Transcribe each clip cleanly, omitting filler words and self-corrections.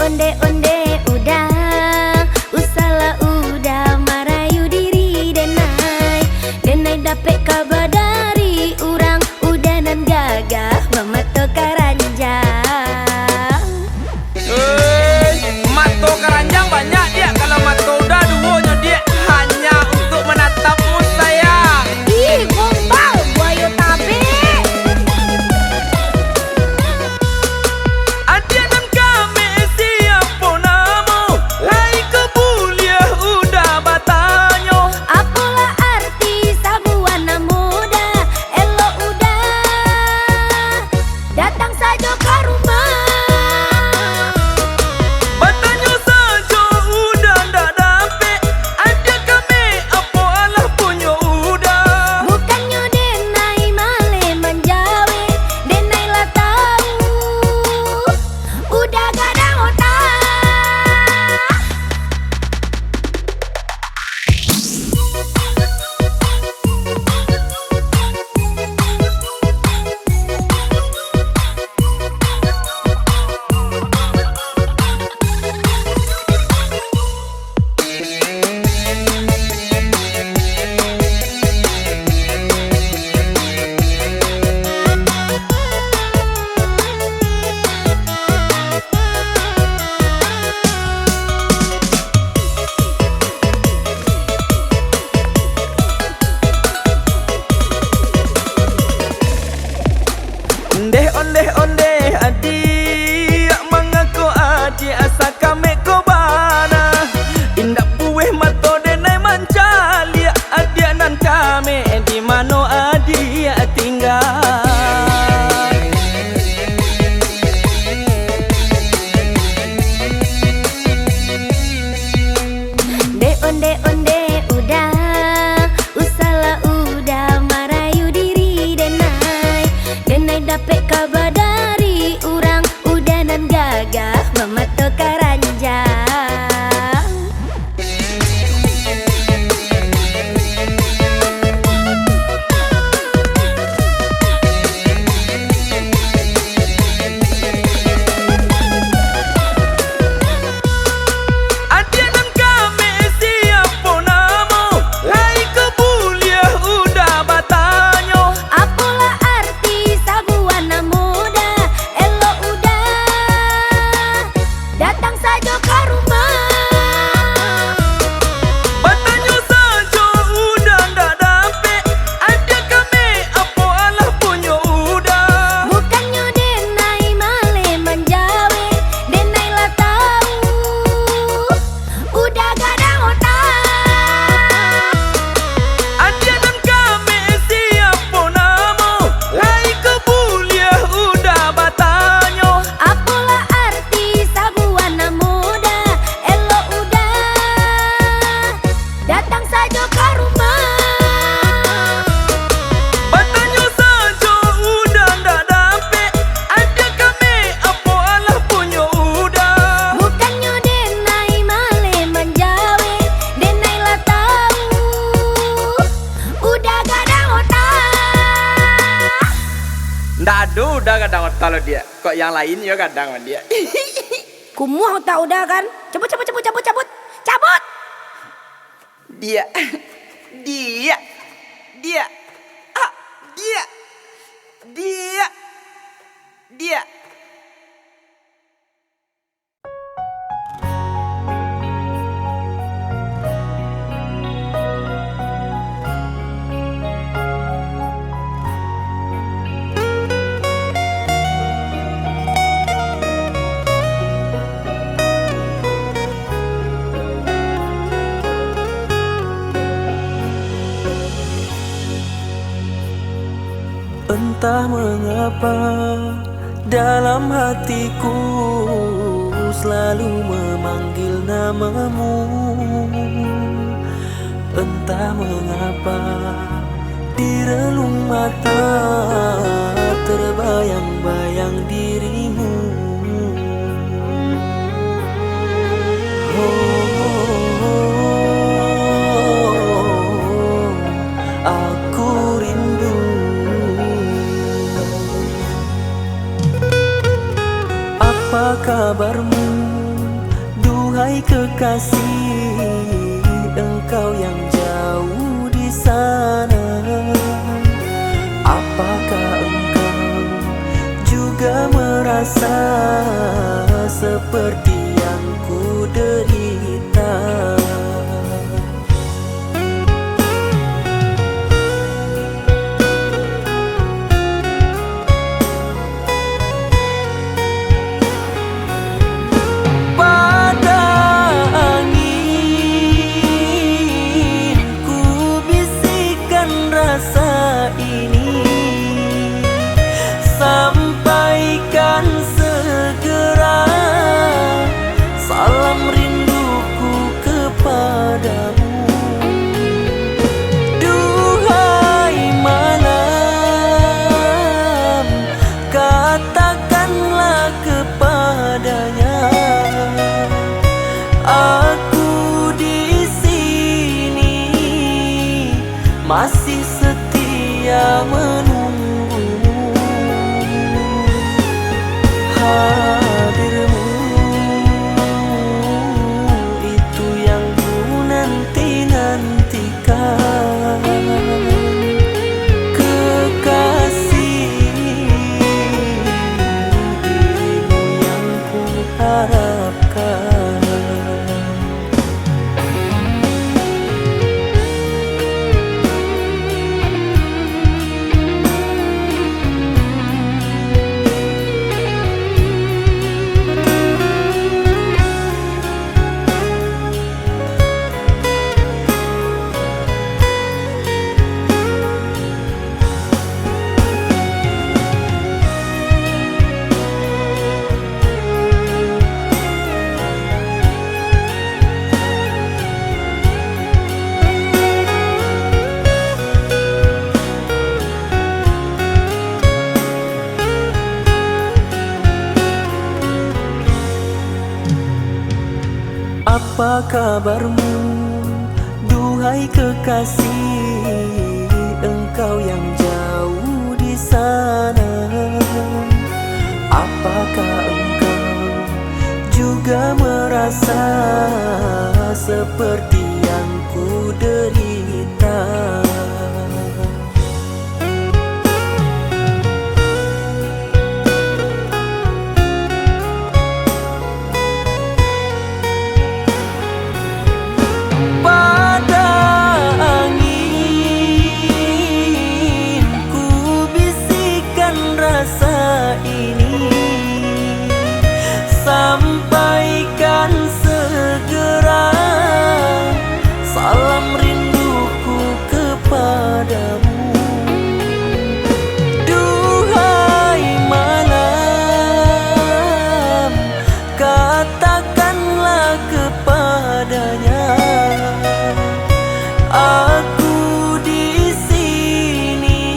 onde udah, usala udah marayu diri denai. Denai dapet kabar dari urang, udah nan gagah memato karanjang. Mato keranjang banyak dia, kalau mato udah duonya dia hanya untuk menatapmu sayang. Ih, gombal, buaya tabe. Adia dan kami siapa namo, lai kebuliah udah batanyo. Apalah arti sabuana muda, elo udah datang saja ke rumah. Batanyo saja udah ndak dapet, adia kami apa alah punya udah. Bukannya denai male menjawe, denai lah tahu udah gak ada otak. Onde adi mengaku adi asa kami ko bana. Indak buih mato denai mancalia adia nan kami di mano adia tinggal. Onde udah, usala udah marayu diri denai. Denai dapet kabar dari urang, udah nan gagah memato karanjang. Adia dan kami siapa namo, lai kebuliah udah batanyo. Apalah arti sabuana muda, elo udah datang saja ke rumah. Batanyo saja udah ndak dapet, adia kami apa alah punya udah. Bukannya denai male menjawe, denai lah tahu udah gak ada otak. Adia dan kami siapa namo, lai kebuliah udah batanyo. Apalah arti sabuana muda, elo udah datang saja ke rumah. Batanyo saja udah ndak dapet, adia kami apa alah punya udah. Bukannya denai male menjawe, denai lah tahu udah gak ada otak. Ndak ada udah kadang kalau dia, kok yang lain ya kadang sama dia. Kumuh tak udah kan? Cabut. Dia, dia, dia, ah, dia. Entah mengapa dalam hatiku selalu memanggil namamu. Entah mengapa di relung mata terbayang-bayang dirimu. Aku rindu. Apa kabarmu Duhai kekasih, engkau yang jauh di sana, apakah engkau juga merasa seperti yang ku derita? Sampaikan segera salam rinduku kepadamu. Duhai malam, katakanlah kepadanya, aku di sini masih setia menunggu. Hadirmu itu yang ku nanti-nantikan, kekasih, dirimu yang ku harapkan. Apa kabarmu, duhai kekasih, engkau yang jauh di sana, apakah engkau juga merasa seperti yang ku derita? Sampaikan segera salam rinduku kepadamu. Duhai malam, katakanlah kepadanya, aku di sini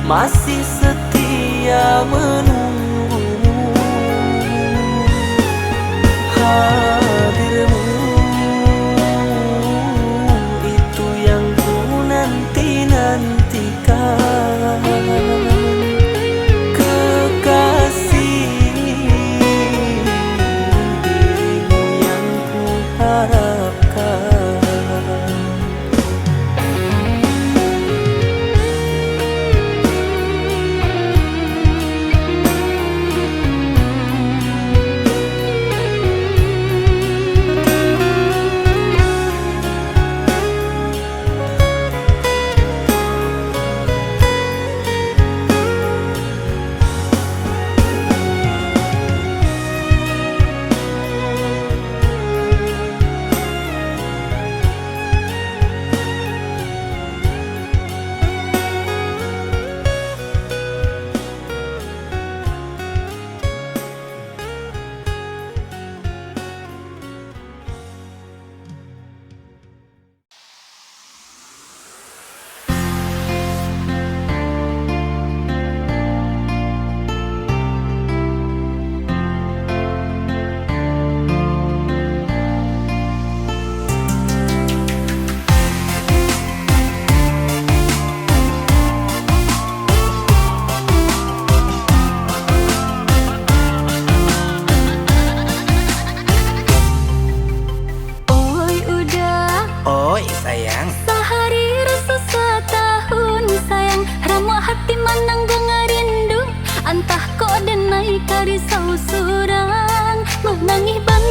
masih setia menunggu. Hadirmu itu yang ku nanti-nantikan, kekasih, dirimu yang ku harapkan.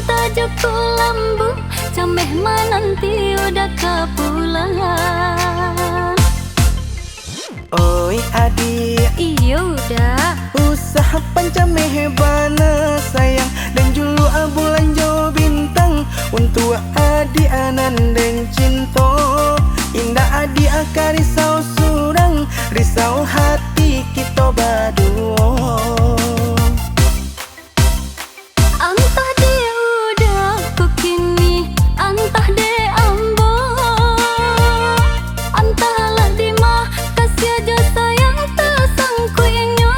banta joko lambu, cameh nanti udah kepulangan. Oi adik, Iya udah. usaha pancameh bana sayang dan julu bulan jo bintang untuk adik anan dan cinta. Indah adik akar risau surang, risau hati kita berdua. Antah dia udah kukini, antah dia ambo, antahlah di mah kasih aja sayang tersangkuinya.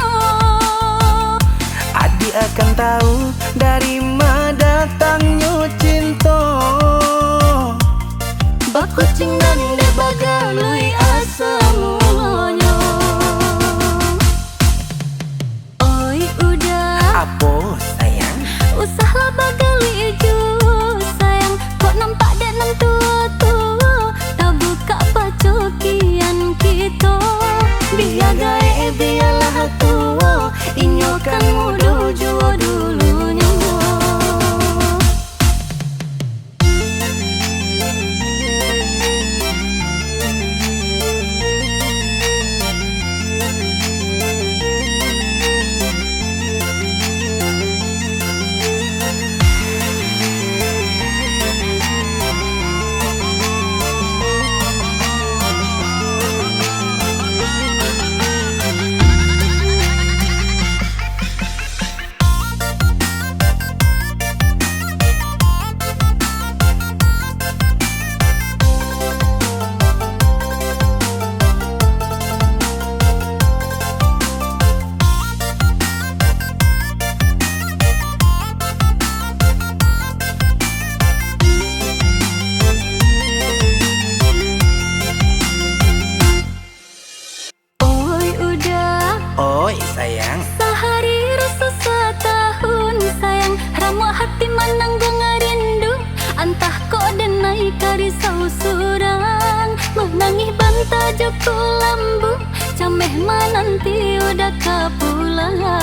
Adik akan tahu dari mana datangnya cinta. Bakucing dan de bagalui asamunya. Oi udah, Apa sayang? usahlah bagali ijo sayang. Kok nampak dek nan tua-tua, tak buka pacokian kita. Biar gae biarlah tua, inyo kan muda jua dulunya. Oi sayang, Sehari rasa setahun sayang, ramu hati menanggung rindu. Antah kok denai karisau surang, menangis banta joko lambu, cameh nanti udah kepulangan.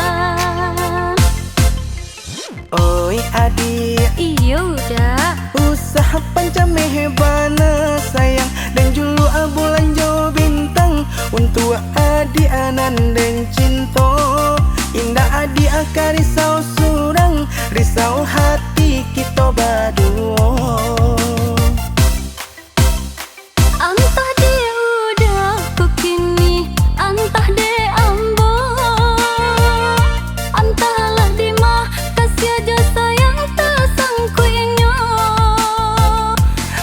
oi adik, Iya udah. usaha pancameh bana sayang dan julu bulan jo bintang untuk adik anan dan cinta. Indah adik akar risau surang, risau hati kita berdua. Antah dia udah kukini, antah dia ambo, antahlah di mah kasih aja sayang tersangkuinya.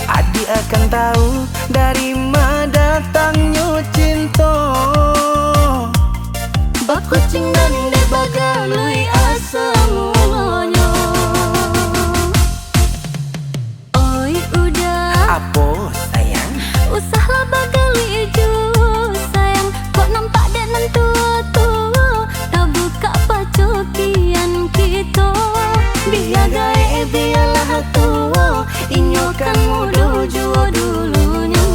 Adik akan tahu dari mana datangnya cinta. Bakucing dan de bagalui asamunya. Oi udah, Apa sayang? usahlah bagali ijo sayang. Kok nampak dek nan tua-tua, tak buka pacokian kita. Biar gae biarlah tua, inyo kan muda jua dulunya.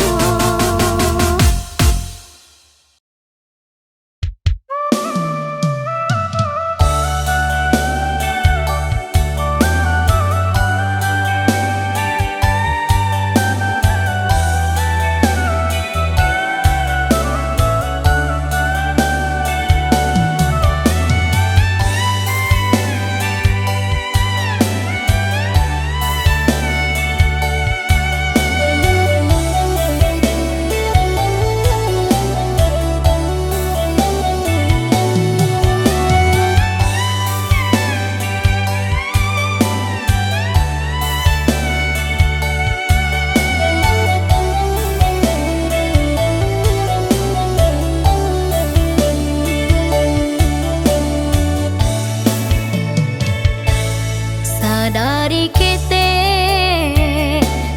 Sadari kita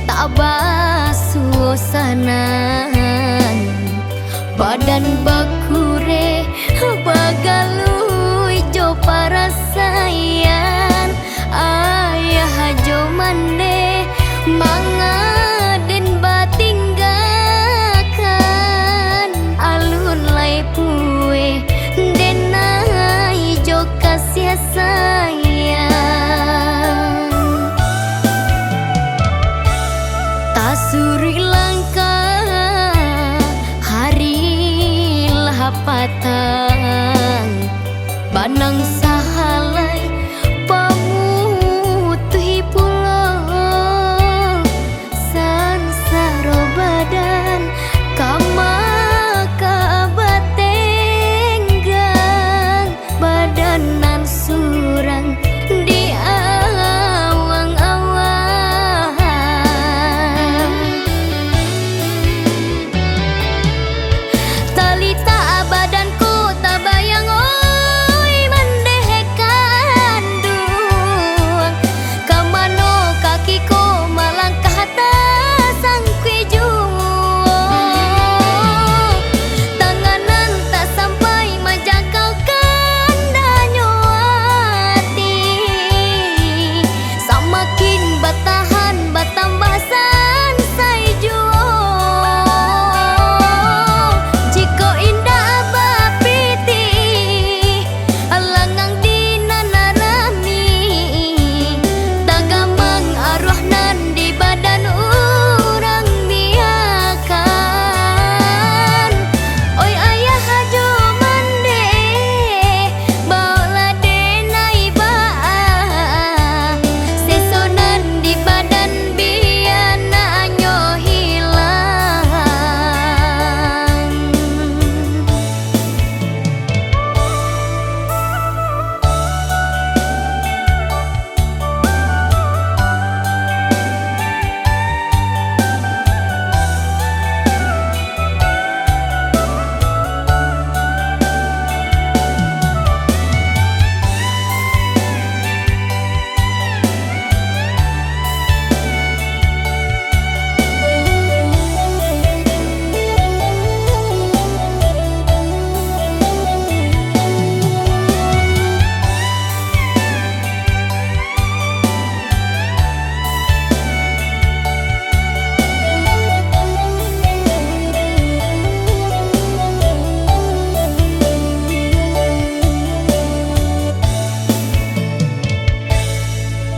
tak basuasanan, badan bakure bagalui jo para sayan. Ayah jo mande mangaden batinggakan, alun lai pue denai jo kasih sayang. hapatang banang sahalai pamutuhi pulau sansaro badan kama kabatenggang badanan surang di awang-awang talita badanku tak bayang oi mendehekan duang kamano kakiku melangkah atas sangkui juang tanganan tak sampai menjangkau kandanyo hati samakin bertahan bertambah sansai juang jika indah bapiti alangang dinanarami tagamang arwah nan di badan orang biakan oi ayah hajo mande baola denai baa sesonan di badan biana nyo hilang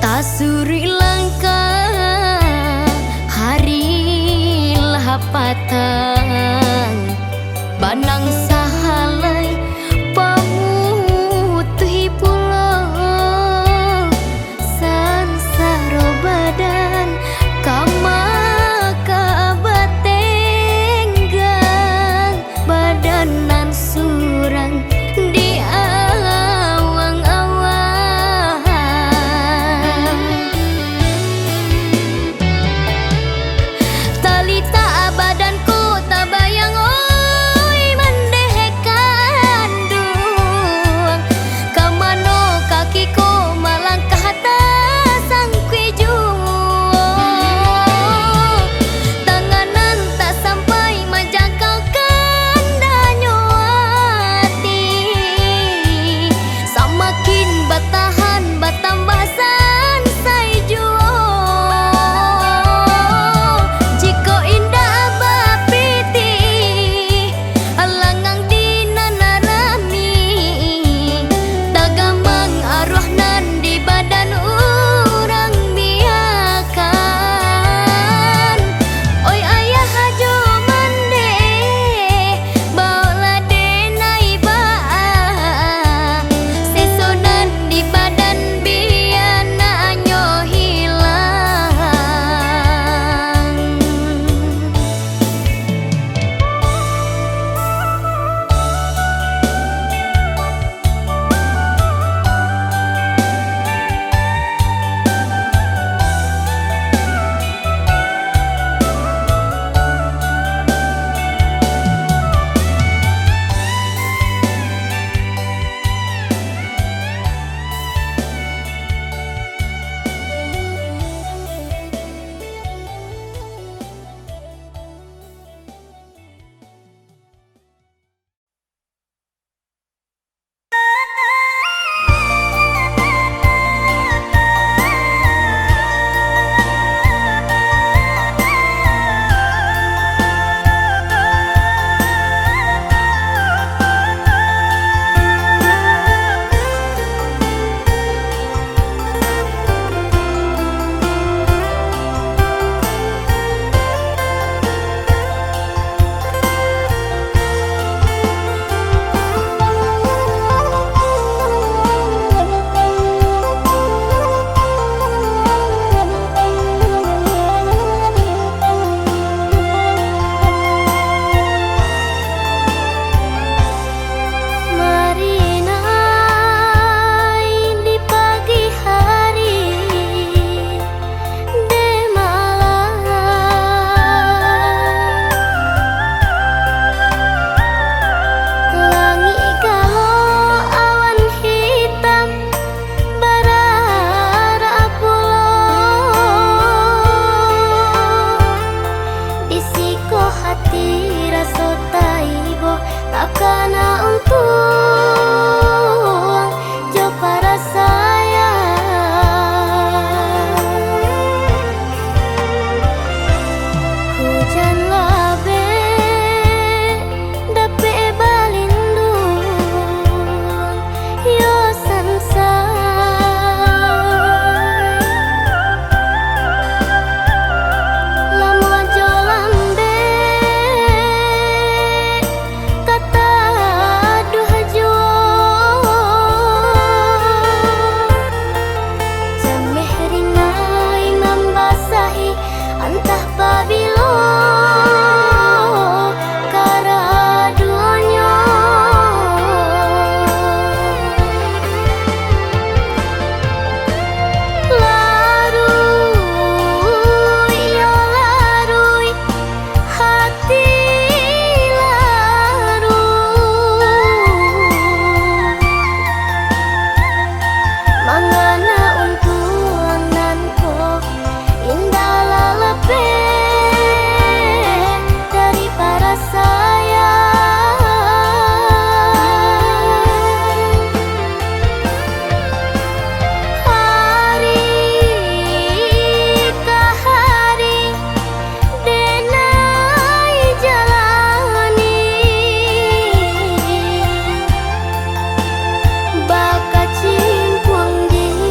tasuri langkah hari lahapatang banang sahalai pamutuhi pulau sansaro badan kama kabatenggang badanan surang di awang-awang talita badanku Baka cimpung di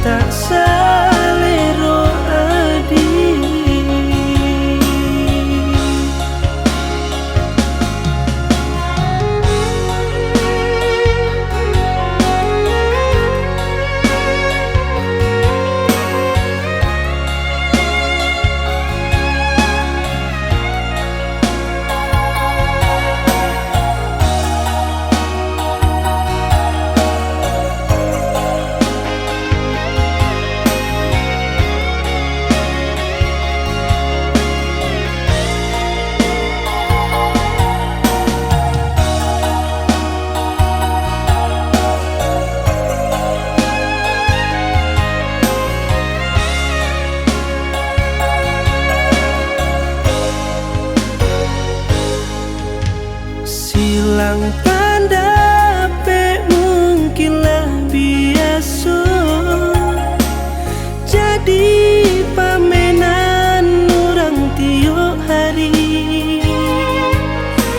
tak salero adi. Silang pendapat mungkinlah biasa, jadi pamenan orang tiap hari.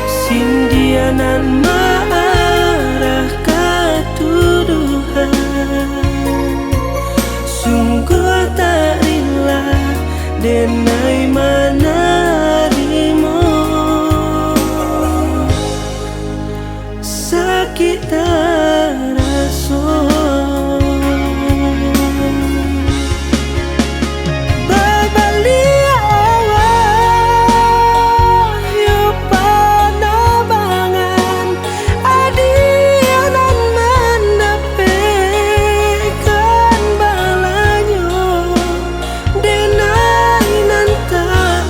Sindianan marah katuduhan, sungguh tak rela denai menerima. Sakit terasa berbalik awal yo panabangan adianan mendapatkan balanyo denai nan tak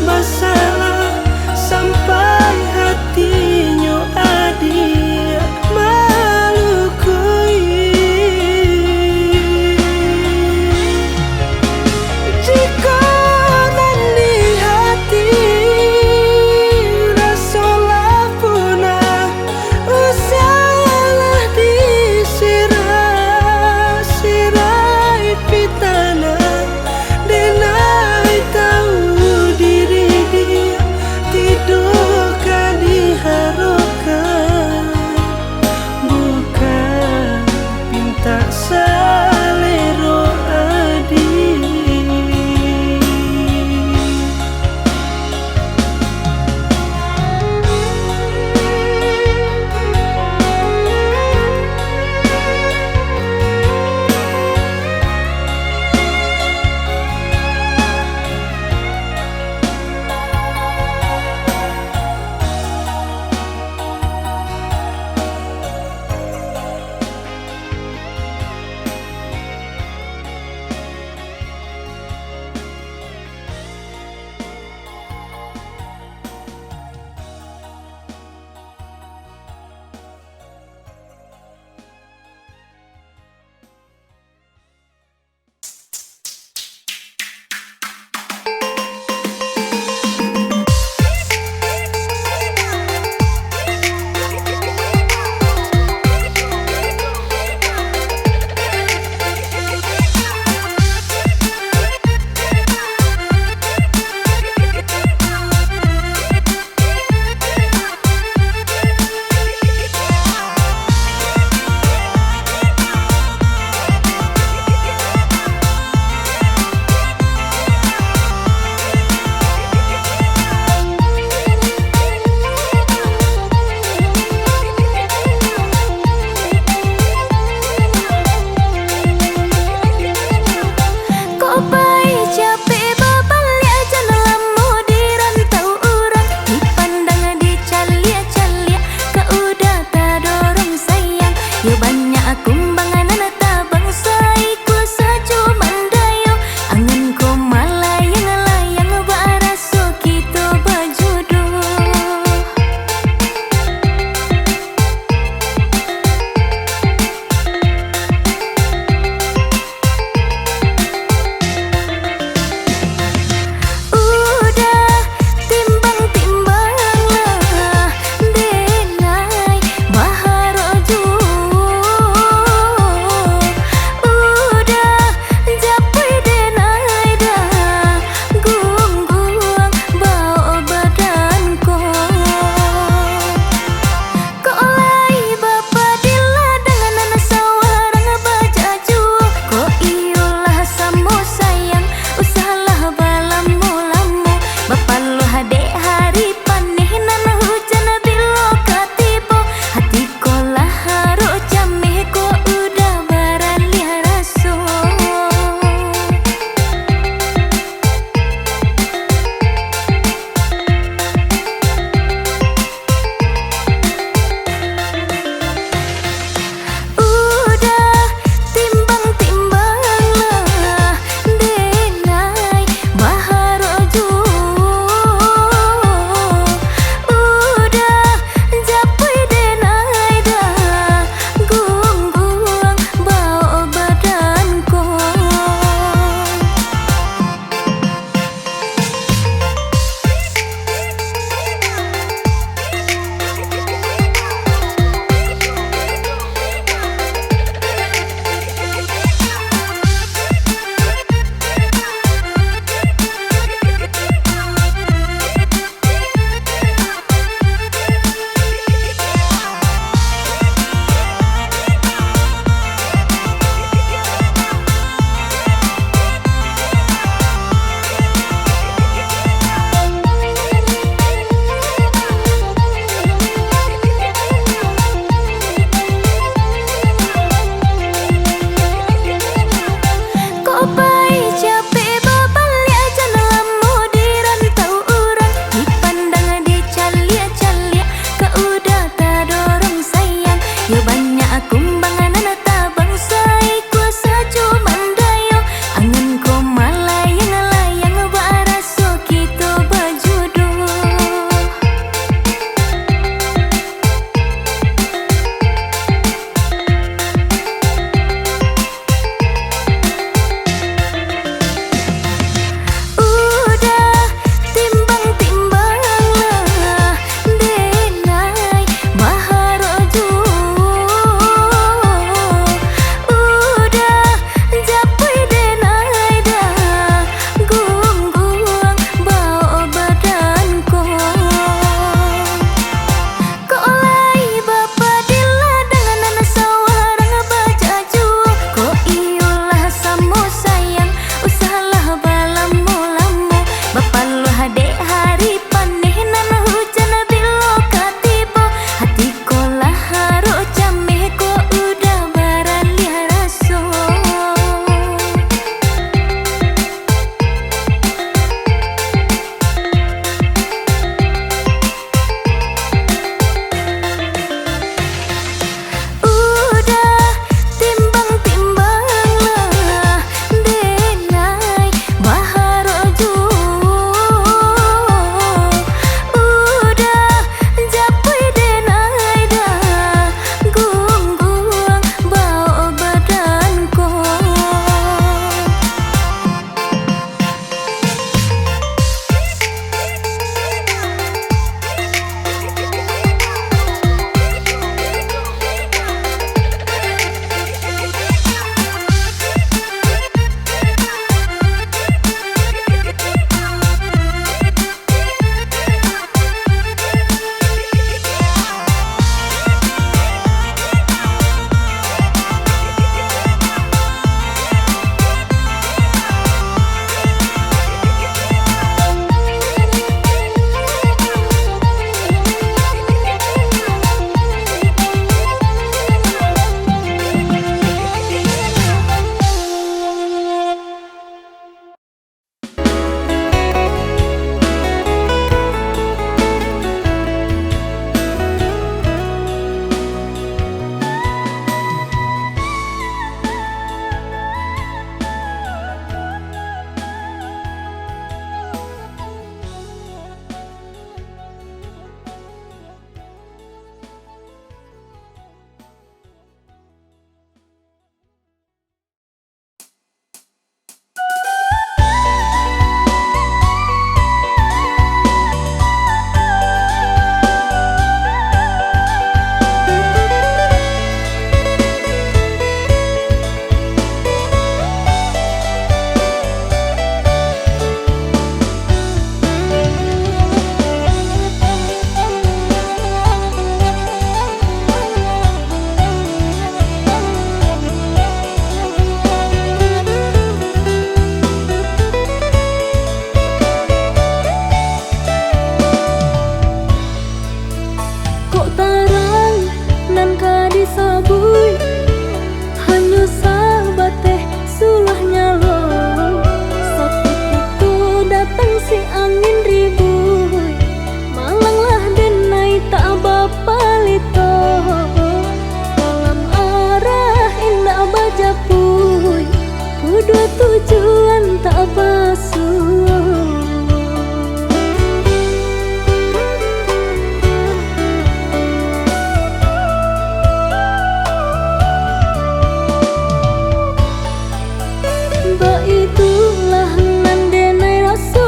Ba itulah nandenai rasa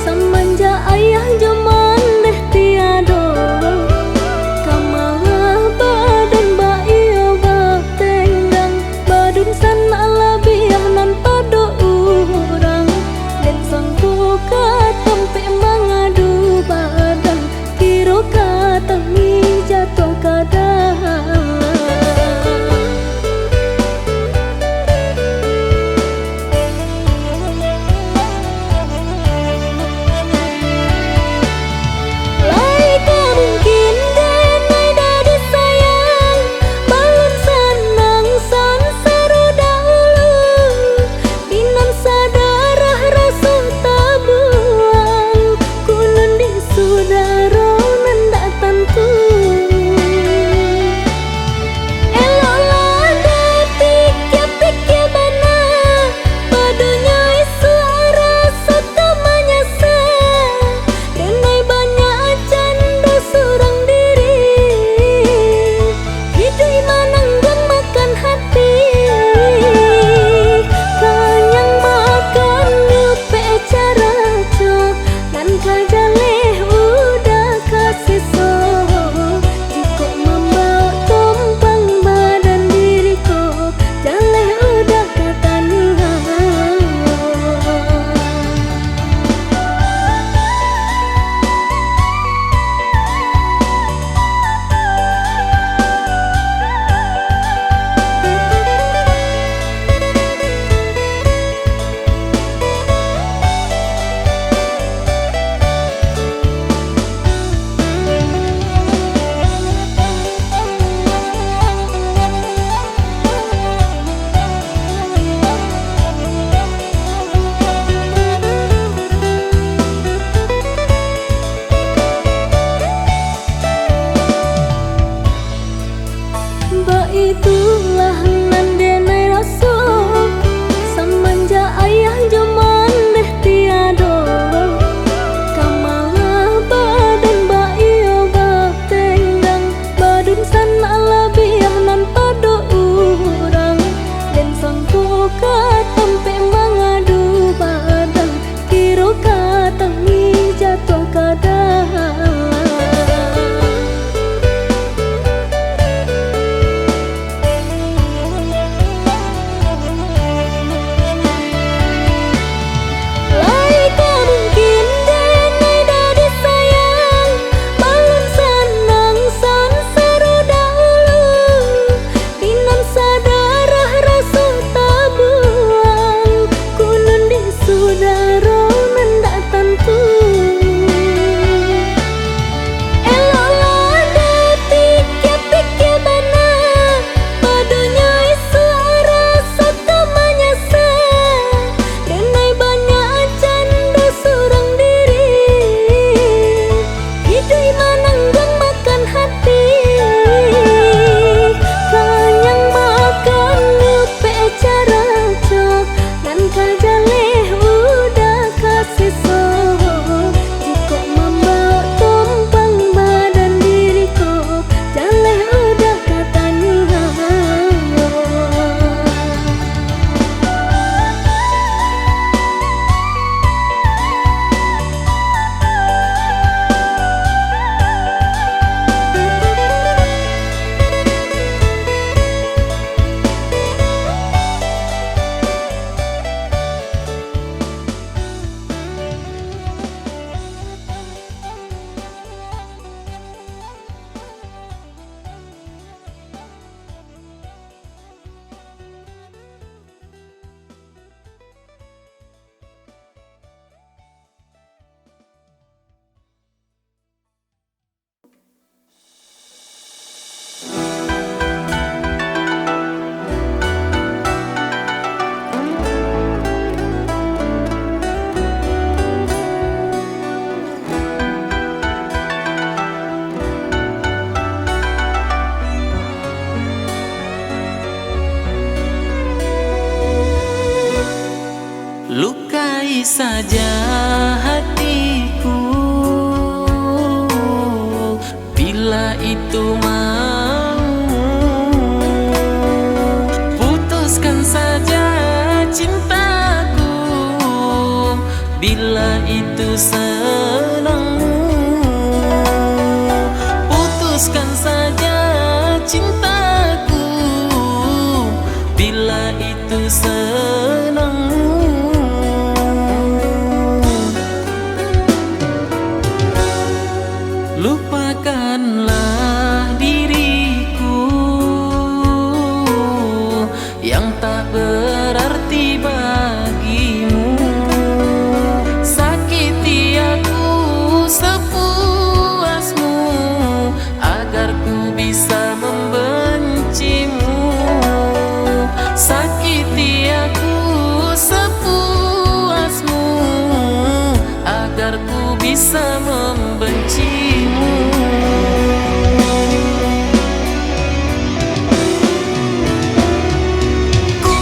semenjak ayah zaman deh tiado. Kamala badan ba iyo ba tenggang badun sana labiah nan pado urang dan sang buka tempe mangadu badan kiro kata mi jatuh kadang. Ba itulah nandenai rasa semenjak ayah zaman deh tiado. Kamala badan ba iyo ba tenggang badun sana labiah nan pado urang dan sang buka tempe mangadu badan kiro kata mi jatuh kadang. Lukai saja hatiku bila itu mau. Putuskan saja cinta bila itu senangmu. Putuskan saja cintaku bila itu senangmu. Lupakanlah diriku yang tak berarti bagimu. Sakiti aku sepuasmu agar ku bisa membencimu. Sakiti aku sepuasmu agar ku bisa membencimu. Ku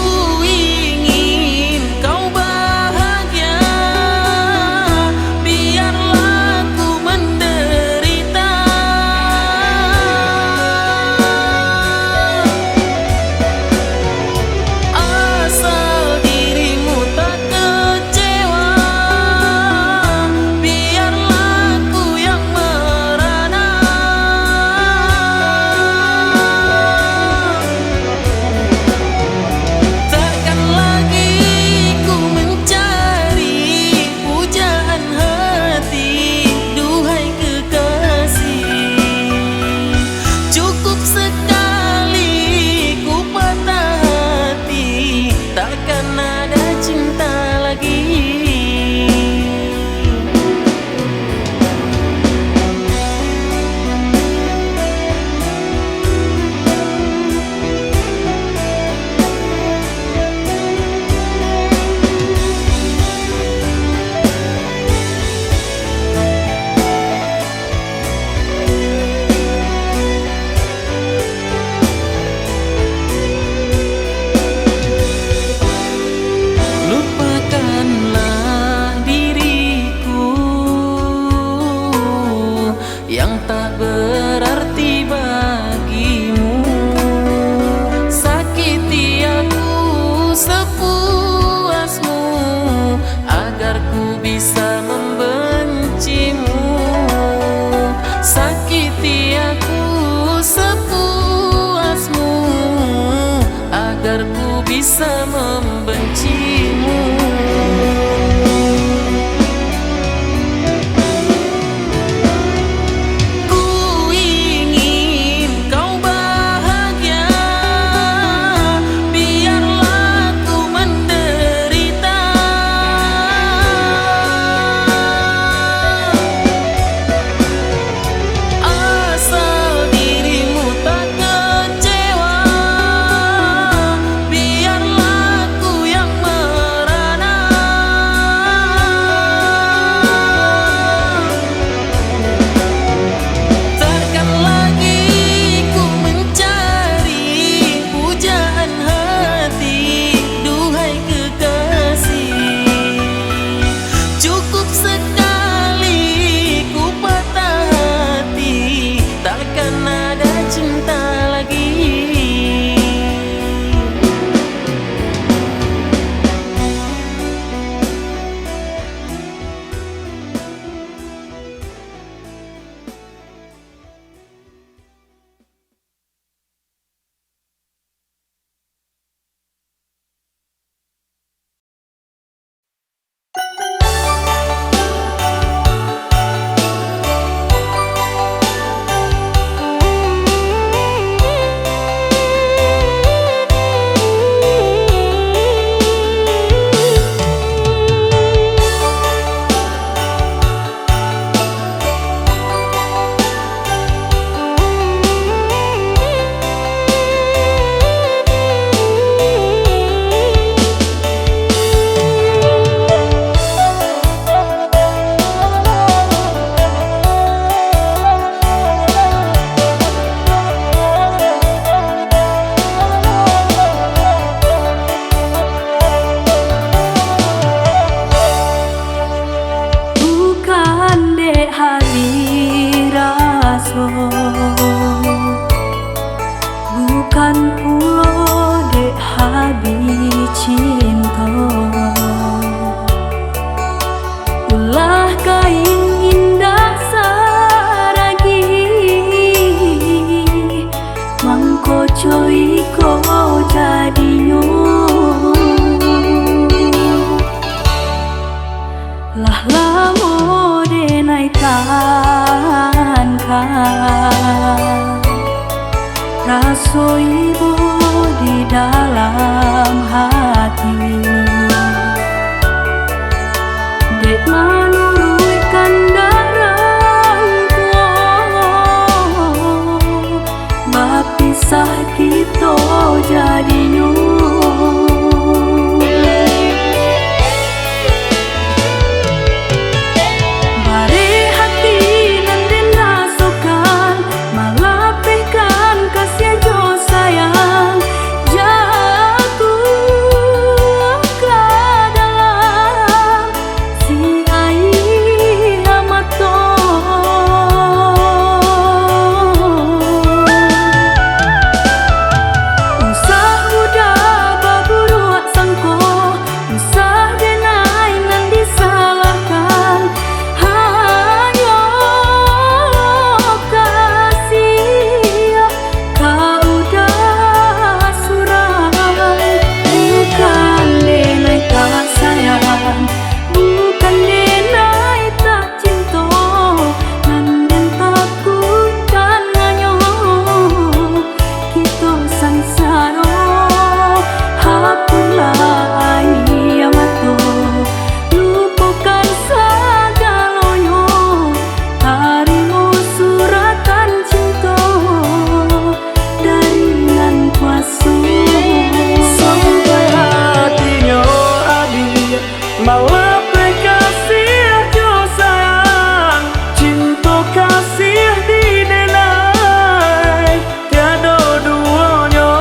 Malah kasih jo sayang, cinta kasih didenai, tiada duanya.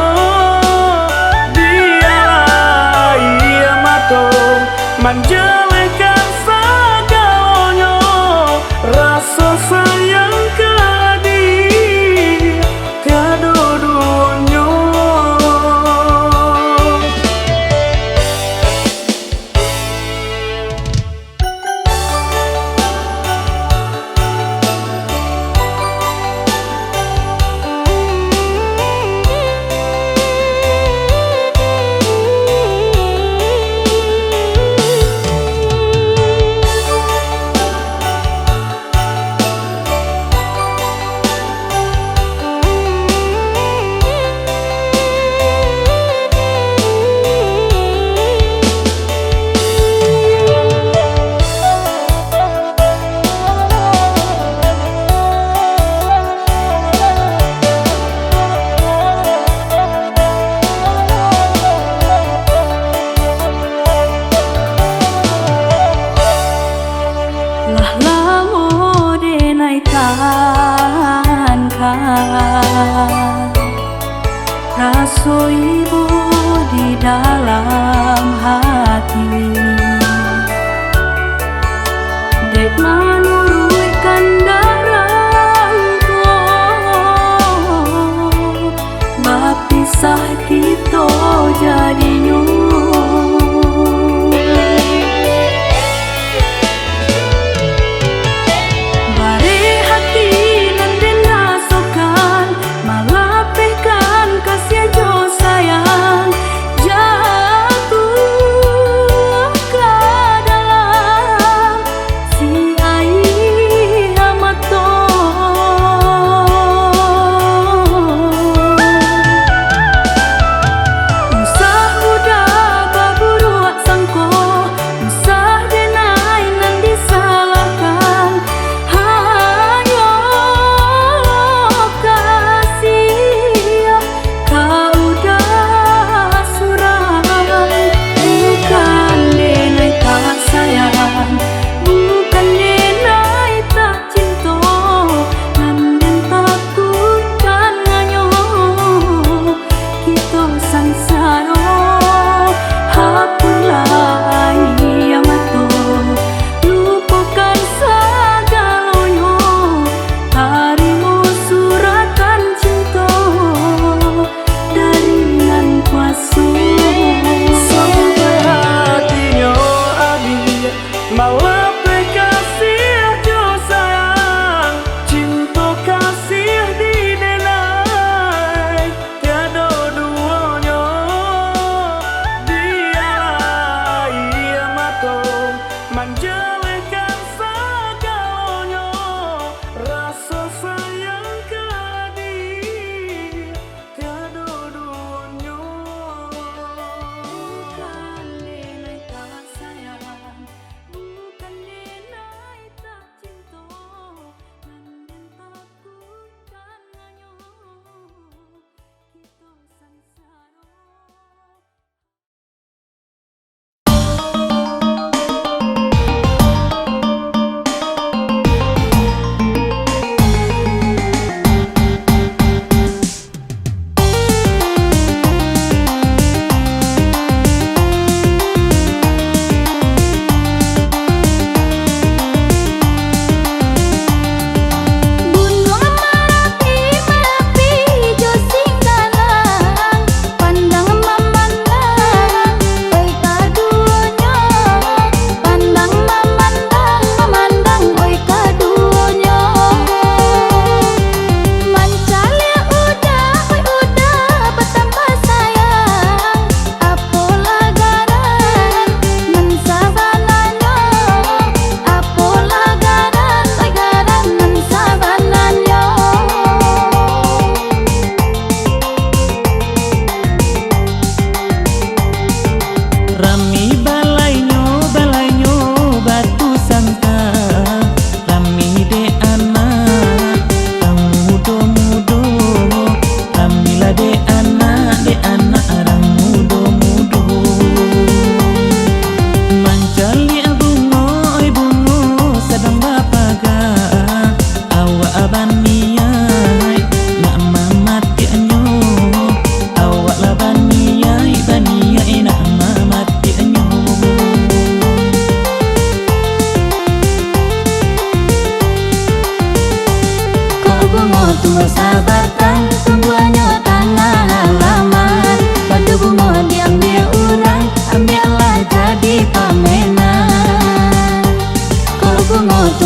Dia ia mato menjelekan segalanya, rasa sayang ke dia tiada duanya.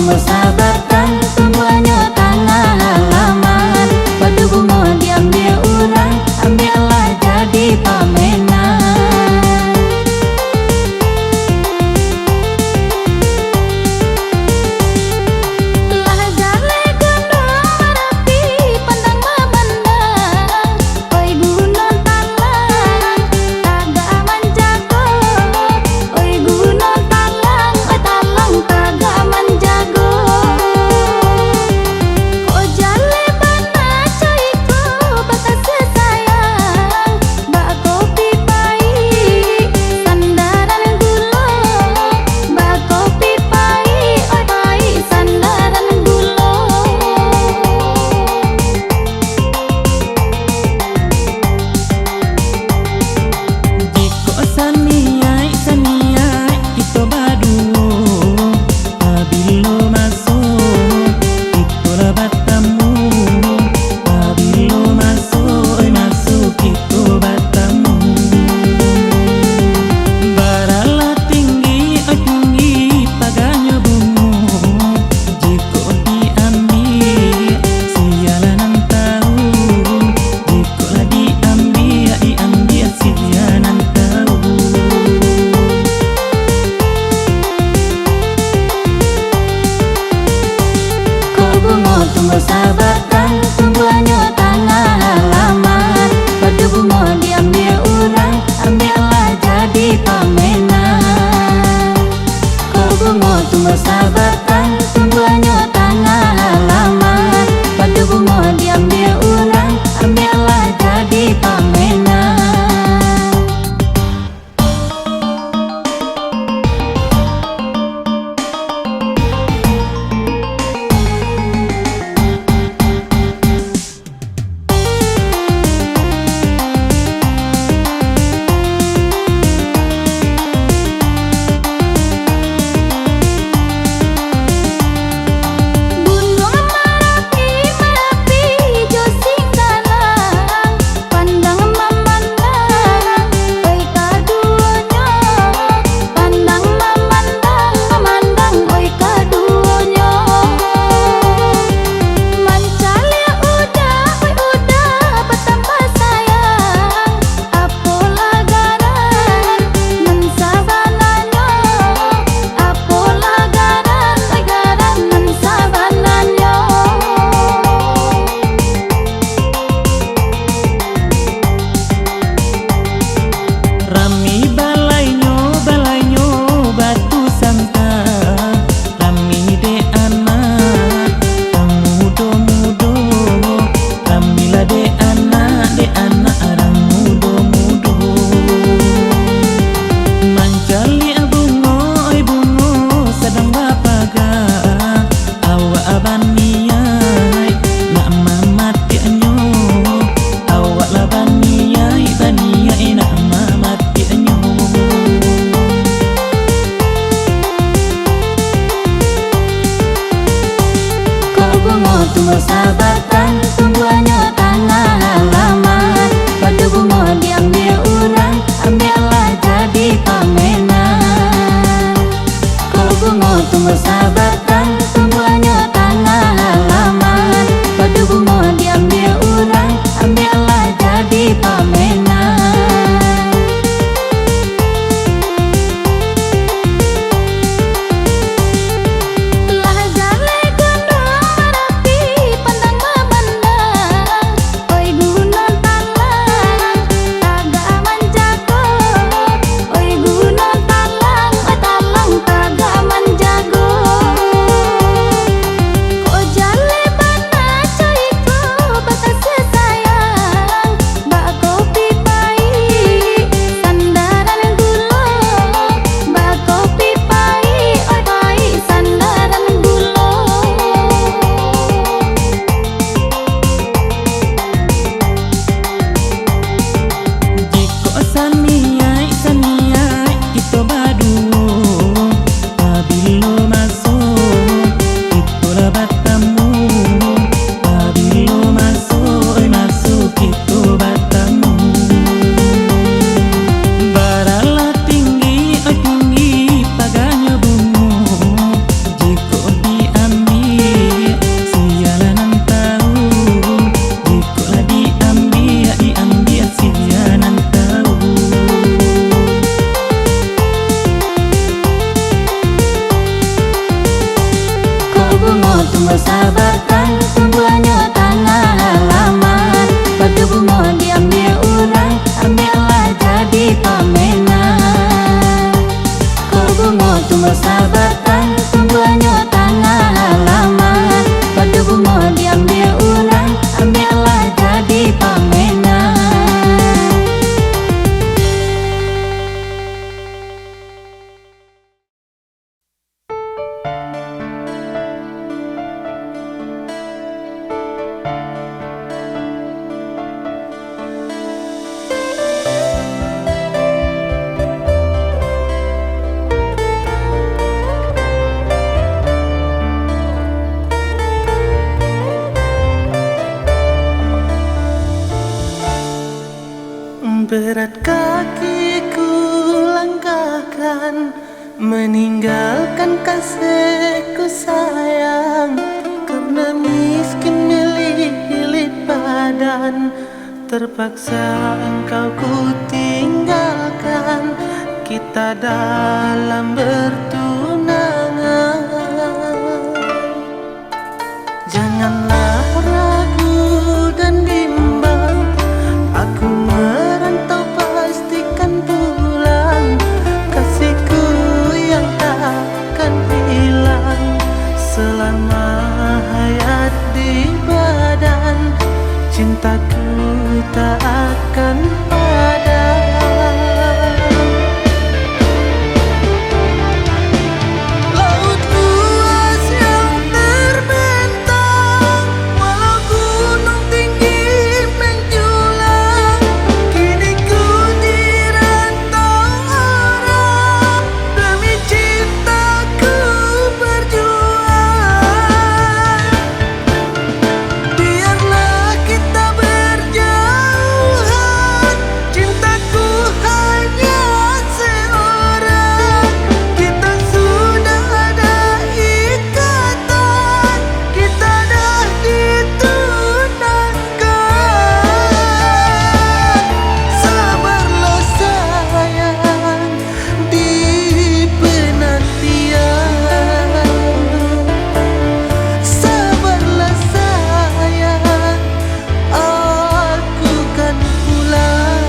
tumbuh sahabatan, tumbuhnya tanah halaman. Padu bunga diambil orang, ambillah jadi pamenan. Telah jale gunung Merapi, pandang memandang, oi gunung talang, taga manjago, oi gunung talang, oi talang taga manjago. Oh jale bana coiko batas sayang, bak kopi pahit, sandaran gula, bak kopi pahit, oi pahit sandaran gula. Jiko saniai saniai kita badu, abilo masuk itulah batamu, abilo masuk oi masuk itu batamu. Barala tinggi oi tinggi paganya bungu, jiko diambil sialan tahu, jiko lah diambil sialan tahu. Kau bunga tumbuh sahabatan, tumbuhnya tanah halaman. Padu bunga diambil orang, ambillah jadi pamenan. Kau bunga tumbuh sahabatan, tumbuhnya tanah halaman. Padu bunga diambil orang, ambillah jadi pamenan. Gunung Merapi, Merapi jo singgalang, pandang memandang, oi kaduanya, pandang memandang, memandang, oi kaduanya. Mancalia udah, oi udah bertambah sayang, apola garan, mensabananya, apola garan, oi garan, mensabananya. Rami balainya batu sangka, rami de anak rang mudo-mudo, rami lah de anak rang mudo-mudo. Mancali bungo oi bungo sedang bapaga, awak abaniai nak mamatianyo, awak lah baniai nak mamatianyo. Kau bunga tumbuh sahabatan, tumbuhnya tanah halaman. Padu bunga diambil orang, ambillah jadi pamenan. Kau bunga tumbuh sahabatan, tumbuhnya tanah halaman. Padu bunga diambil orang, ambillah jadi pamenan. Telah jale gunung Merapi, pandang memandang, oi gunung talang, taga manjago, oi gunung talang, oi talang taga manjago. sahabatan semuanya tanah halaman. Pada bunga diambil orang, ambillah jadi pamenan. Kau bunga tumbuh sahabatan semuanya tanah halaman. Pada bunga diambil orang, ambillah jadi pamenan. Berat kakiku langkahkan, meninggalkan kasihku sayang. Karena miskin milik badan, terpaksa engkau ku tinggalkan. Kita dalam bertunangan, janganlah ragu dan bimbang. Aku merantau pastikan pulang, kasihku yang takkan hilang selama hayat di badan. Cintaku tak akan padam. Laut luas yang terbentang, walau gunung tinggi menjulang. Kini ku dirantau orang, demi cintaku berjuang. Biarlah kita berjauhan, cintaku hanya seorang. Kita sudah ada ikatan, kita dah ditunangkan. Sabarlah sayang di penantian, sabarlah sayang, aku kan pulang.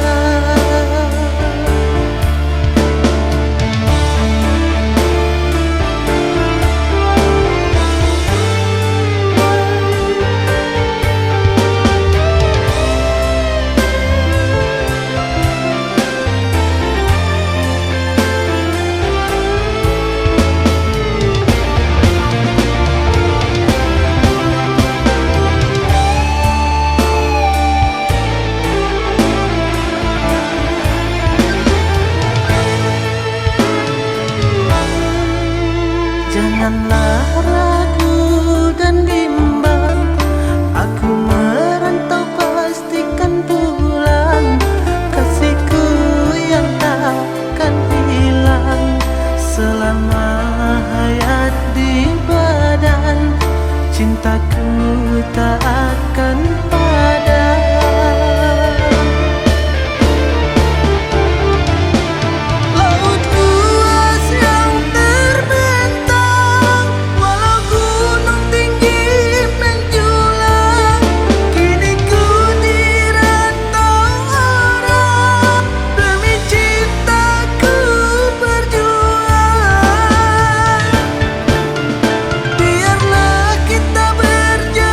Janganlah ragu dan bimbang. Aku merantau pastikan pulang, kasihku yang takkan hilang selama hayat di badan. Cintaku tak akan padam. Laut luas yang terbentang, walau gunung tinggi menjulang. Kini ku dirantau orang, demi cintaku berjuang. Biarlah kita berjauhan,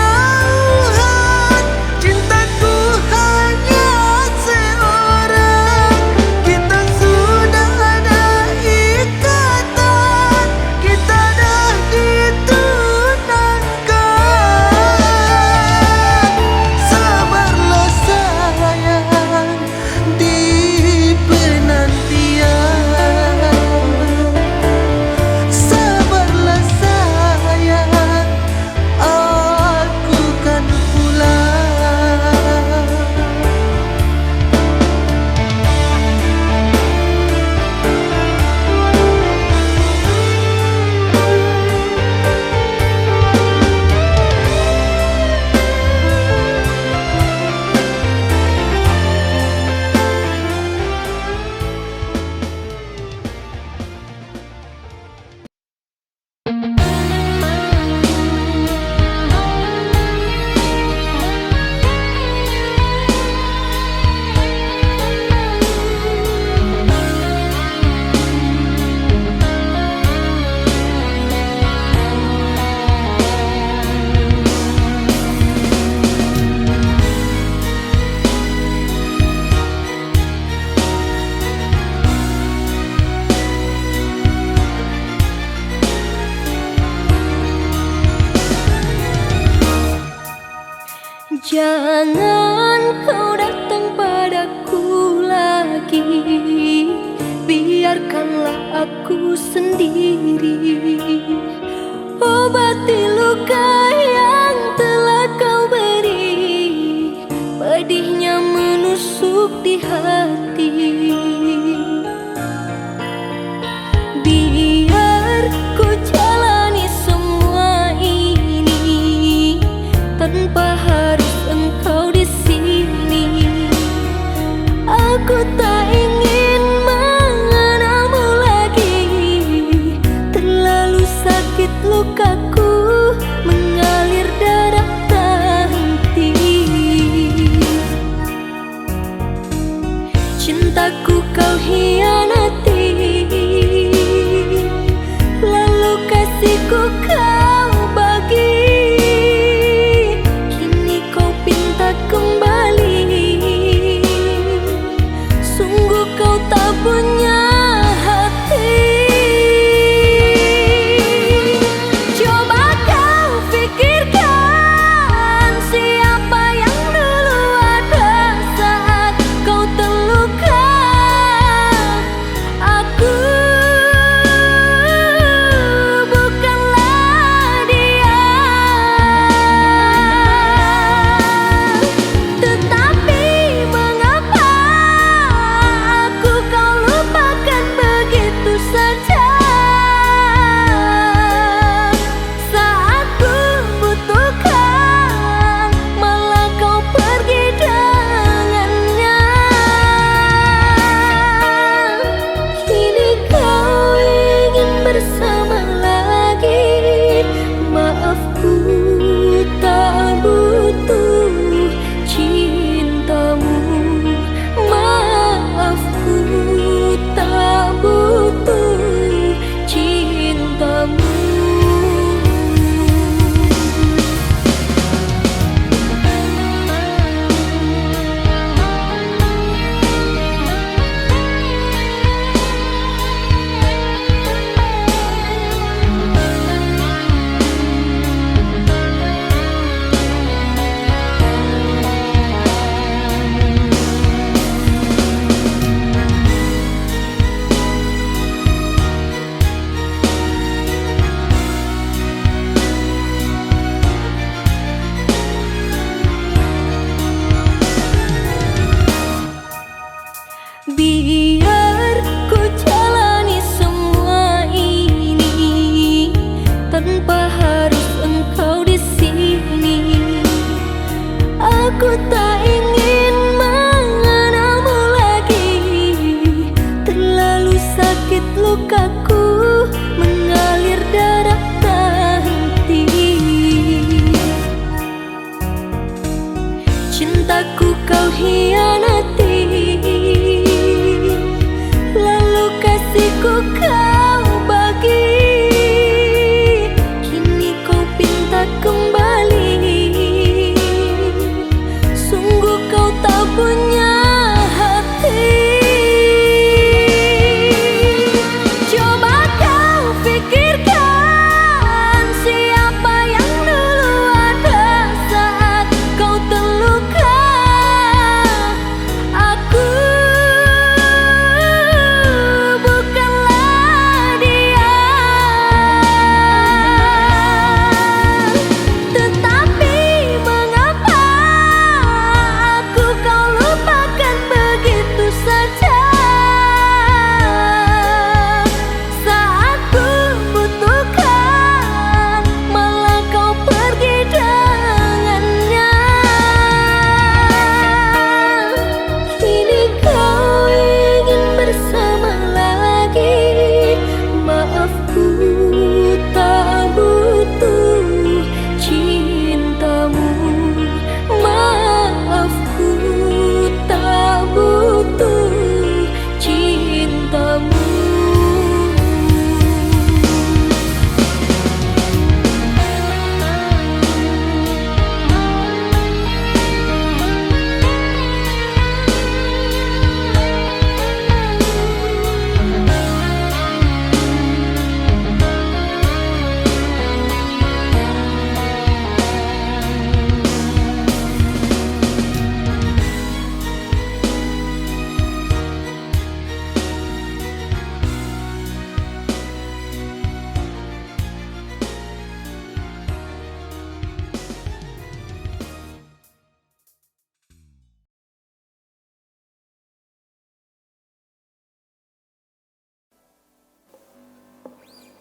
Jangan kau datang padaku lagi, biarkanlah aku sendiri. Obati luka yang telah kau beri, pedihnya menusuk di hati. Biar ku jalani semua ini tanpa harus engkau di sini. Aku tak ingin mengenalmu lagi, terlalu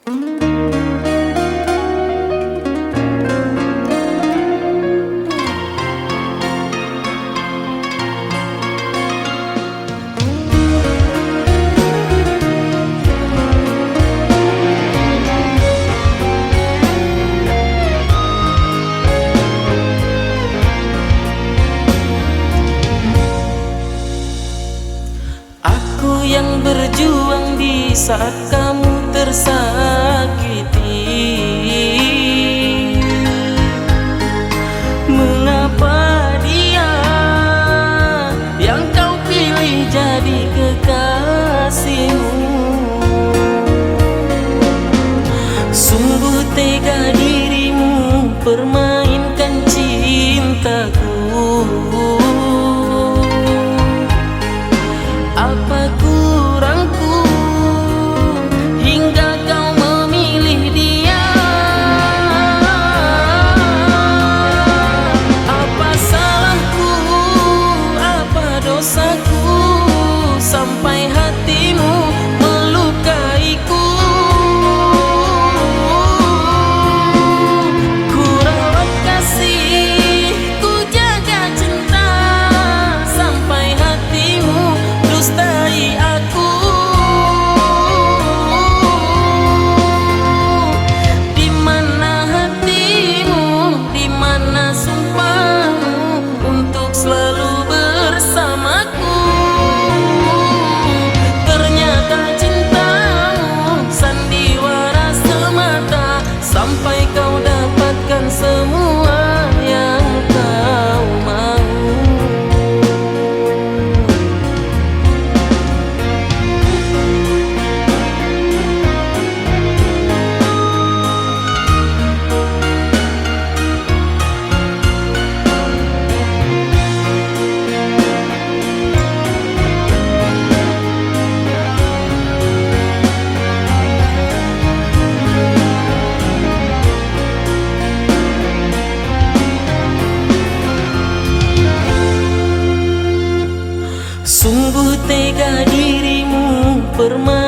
Aku yang berjuang di saat kamu tersakiti. Mengapa dia yang kau pilih jadi kekasihmu? Sungguh tega dirimu permainkan cintaku. Apa kurangku hingga kau memilih dia? Apa salahku, apa dosaku sampai hatimu melukaiku? Ku rawat kasih, ku jaga cinta sampai hatimu dustai aku. Di mana hatimu, di mana sumpahmu untuk selalu bersamaku? Ternyata cintamu sandiwara semata sampai kau dapatkan semua yang kau mau. Sungguh tega dirimu permainkan